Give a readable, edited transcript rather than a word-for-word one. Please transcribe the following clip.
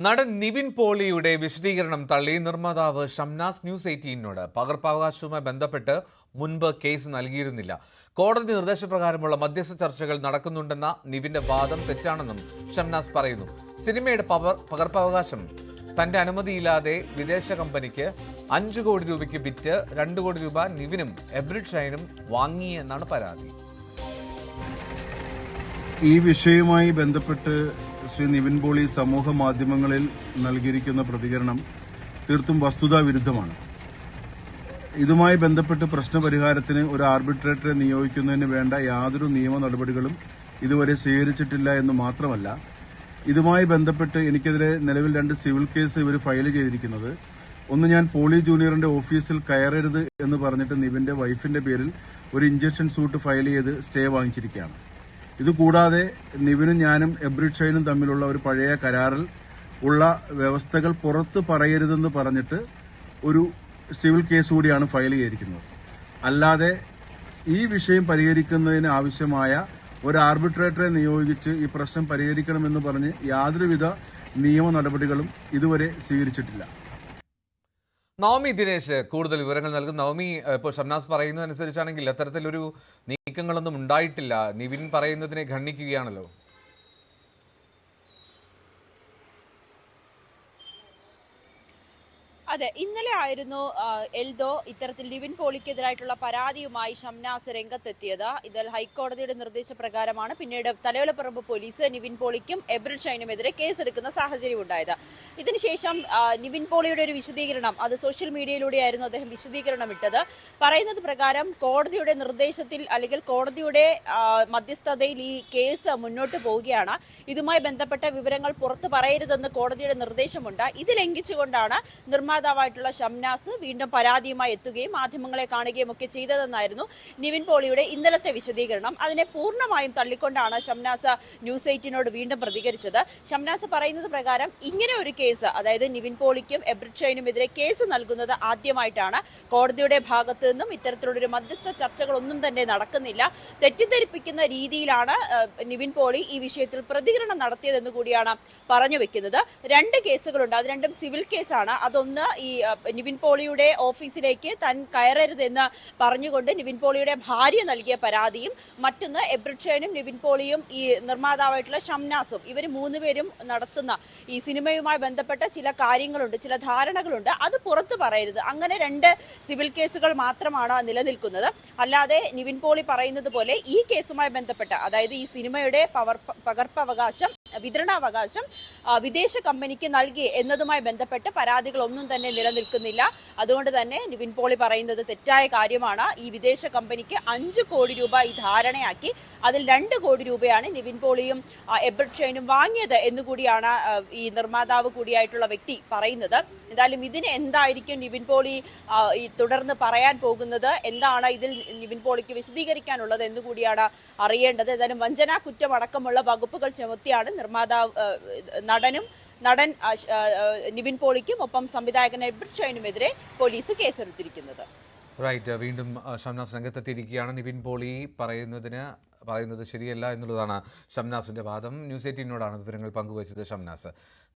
നടൻ നിവിൻ പോളിയുടെ വിശദീകരണം തള്ളി നിർമ്മാതാവ് ഷംനാസ് ന്യൂസ് 18നോട് പകർപ്പവകാശവുമായി ബന്ധപ്പെട്ട് മുൻപ് കേസ് നൽകിയിരുന്നില്ല. കോടതി നിർദ്ദേശപ്രകാരമുള്ള മധ്യസ്ഥ ചർച്ചകൾ നടക്കുന്നുണ്ടെന്ന നിവിന്റെ വാദം തെറ്റാണെന്നും ഷംനാസ് പറയുന്നു. സിനിമയുടെ പകർപ്പവകാശം തന്റെ അനുമതിയില്ലാതെ വിദേശ കമ്പനിക്ക് 5 കോടി രൂപയ്ക്ക് വിറ്റ് 2 കോടി രൂപ നിവിനും എബ്രിഡ് ഷൈനും വാങ്ങിയെന്നാണ് പരാതി. ഈ വിഷയവുമായി ബന്ധപ്പെട്ട് ശ്രീ നിവിൻ പോളി സമൂഹ മാധ്യമങ്ങളിൽ നൽകിയിരിക്കുന്ന പ്രതികരണം തീർത്തും വസ്തുതാവിരുദ്ധമാണ്. ഇതുമായി ബന്ധപ്പെട്ട് പ്രശ്നപരിഹാരത്തിന് ഒരു ആർബിട്രേറ്ററെ നിയോഗിക്കുന്നതിന് വേണ്ട യാതൊരു നിയമ നടപടികളും ഇതുവരെ സ്വീകരിച്ചിട്ടില്ല എന്ന് മാത്രമല്ല, ഇതുമായി ബന്ധപ്പെട്ട് എനിക്കെതിരെ നിലവിൽ 2 സിവിൽ കേസ് ഇവർ ഫയൽ ചെയ്തിരിക്കുന്നത്. ഒന്ന്, ഞാൻ പോളി ജൂനിയറിന്റെ ഓഫീസിൽ കയറരുത് എന്ന് പറഞ്ഞിട്ട് നിവിന്റെ വൈഫിന്റെ പേരിൽ ഒരു ഇഞ്ചക്ഷൻ സൂട്ട് ഫയൽ ചെയ്ത് സ്റ്റേ വാങ്ങിച്ചിരിക്കുകയാണ്. ഇതുകൂടാതെ നിവിനും ഞാനും എബ്രിഡ് ഷൈനും തമ്മിലുള്ള ഒരു പഴയ കരാറിൽ ഉള്ള വ്യവസ്ഥകൾ പുറത്ത് പറയരുതെന്ന് പറഞ്ഞിട്ട് ഒരു സിവിൽ കേസ് കൂടിയാണ് ഫയൽ ചെയ്തിരിക്കുന്നത്. അല്ലാതെ ഈ വിഷയം പരിഹരിക്കുന്നതിന് ആവശ്യമായ ഒരു ആർബിട്രേറ്ററെ നിയോഗിച്ച് ഈ പ്രശ്നം പരിഹരിക്കണമെന്ന് പറഞ്ഞ് യാതൊരുവിധ നിയമ നടപടികളും ഇതുവരെ സ്വീകരിച്ചിട്ടില്ല. നവമി ദിനേശ് കൂടുതൽ വിവരങ്ങൾ നൽകും. നവമി, ഇപ്പോൾ ഷംനാസ് പറയുന്നതനുസരിച്ചാണെങ്കിൽ അത്തരത്തിലൊരു നീക്കങ്ങളൊന്നും ഉണ്ടായിട്ടില്ല. നിവിൻ പറയുന്നതിനെ ഖണ്ഡിക്കുകയാണല്ലോ. അതെ, ഇന്നലെ ആയിരുന്നു എൽദോ ഇത്തരത്തിൽ നിവിൻ പോളിക്കെതിരായിട്ടുള്ള പരാതിയുമായി ഷംനാസ് രംഗത്തെത്തിയത്. ഇതിൽ ഹൈക്കോടതിയുടെ നിർദ്ദേശപ്രകാരമാണ് പിന്നീട് തലയോലപ്പറമ്പ് പോലീസ് നിവിൻ പോളിക്കും എബ്രിഡ് ഷൈനുമെതിരെ കേസെടുക്കുന്ന സാഹചര്യം ഉണ്ടായത്. ഇതിനുശേഷം നിവിൻ പോളിയുടെ ഒരു വിശദീകരണം, അത് സോഷ്യൽ മീഡിയയിലൂടെയായിരുന്നു അദ്ദേഹം വിശദീകരണം ഇട്ടത്. പറയുന്നത് പ്രകാരം കോടതിയുടെ നിർദ്ദേശത്തിൽ അല്ലെങ്കിൽ കോടതിയുടെ മധ്യസ്ഥതയിൽ ഈ കേസ് മുന്നോട്ട് പോവുകയാണ്. ഇതുമായി ബന്ധപ്പെട്ട വിവരങ്ങൾ പുറത്തു പറയരുതെന്ന് കോടതിയുടെ നിർദ്ദേശമുണ്ട്. ഇത് ലംഘിച്ചുകൊണ്ടാണ് നിർമ്മാതാവായിട്ടുള്ള ഷംനാസ് വീണ്ടും പരാതിയുമായി എത്തുകയും മാധ്യമങ്ങളെ കാണുകയും ഒക്കെ ചെയ്തതെന്നായിരുന്നു നിവിൻ പോളിയുടെ ഇന്നലത്തെ വിശദീകരണം. അതിനെ പൂർണ്ണമായും തള്ളിക്കൊണ്ടാണ് ഷംനാസ് ന്യൂസ് 18നോട് വീണ്ടും പ്രതികരിച്ചത്. ഷംനാസ് പറയുന്നത് പ്രകാരം ഇങ്ങനെ ഒരു കേസ്, അതായത് നിവിൻ പോളിക്കും എബ്രിഡ് ഷൈനുമെതിരെ കേസ് നൽകുന്നത് ആദ്യമായിട്ടാണ്. കോടതിയുടെ ഭാഗത്ത് നിന്നും ഇത്തരത്തിലുള്ളൊരു മധ്യസ്ഥ ചർച്ചകളൊന്നും തന്നെ നടക്കുന്നില്ല. തെറ്റിദ്ധരിപ്പിക്കുന്ന രീതിയിലാണ് നിവിൻ പോളി ഈ വിഷയത്തിൽ പ്രതികരണം നടത്തിയതെന്ന് കൂടിയാണ് പറഞ്ഞു വെക്കുന്നത്. 2 കേസുകളുണ്ട്, അത് രണ്ടും സിവിൽ കേസാണ്. അതൊന്ന് ഈ നിവിൻ പോളിയുടെ ഓഫീസിലേക്ക് താൻ കയറരുതെന്ന് പറഞ്ഞുകൊണ്ട് നിവിൻ പോളിയുടെ ഭാര്യ നൽകിയ പരാതിയും, മറ്റൊന്ന് എബ്രിഡ് ഷൈനും നിവിൻ പോളിയും ഈ നിർമ്മാതാവായിട്ടുള്ള ഷംനാസും ഇവർ 3 പേരും നടത്തുന്ന ഈ സിനിമയുമായി ബന്ധപ്പെട്ട ചില കാര്യങ്ങളുണ്ട്, ചില ധാരണകളുണ്ട്, അത് പുറത്തു പറയരുത്. അങ്ങനെ 2 സിവിൽ കേസുകൾ മാത്രമാണ് നിലനിൽക്കുന്നത്. അല്ലാതെ നിവിൻ പോളി പറയുന്നത് പോലെ ഈ കേസുമായി ബന്ധപ്പെട്ട, അതായത് ഈ സിനിമയുടെ പകർപ്പവകാശം, വിതരണാവകാശം വിദേശ കമ്പനിക്ക് നൽകി എന്നതുമായി ബന്ധപ്പെട്ട് പരാതികളൊന്നും തന്നെ നിലനിൽക്കുന്നില്ല. അതുകൊണ്ട് തന്നെ നിവിൻ പോളി പറയുന്നത് തെറ്റായ കാര്യമാണ്. ഈ വിദേശ കമ്പനിക്ക് 5 കോടി രൂപ ഈ ധാരണയാക്കി അതിൽ 2 കോടി രൂപയാണ് നിവിൻ പോളിയും എബ്രിഡ് ഷൈനും വാങ്ങിയത് എന്നുകൂടിയാണ് ഈ നിർമ്മാതാവ് കൂടിയായിട്ടുള്ള വ്യക്തി പറയുന്നത്. എന്തായാലും ഇതിന് എന്തായിരിക്കും നിവിൻ പോളി ഈ തുടർന്ന് പറയാൻ പോകുന്നത്, എന്താണ് ഇതിൽ നിവിൻ പോളിക്ക് വിശദീകരിക്കാനുള്ളത് എന്നുകൂടിയാണ് അറിയേണ്ടത്. ഏതായാലും വഞ്ചനാ കുറ്റം അടക്കമുള്ള വകുപ്പുകൾ ചുമത്തിയാണ് നടൻ നിവിൻ പോളിക്കും ഒപ്പം സംവിധായകൻ എബ്രിഡ് ഷൈനുമെതിരെ പോലീസ് കേസെടുത്തിരിക്കുന്നത്. റൈറ്റ്, വീണ്ടും ഷംനാസ് രംഗത്തെത്തിയിരിക്കുകയാണ്. നിവിൻ പോളി പറയുന്നത് ശരിയല്ല എന്നുള്ളതാണ് ഷംനാസിന്റെ വാദം. ന്യൂസ് 18നോടാണ് വിവരങ്ങൾ പങ്കുവച്ചത് ഷംനാസ്.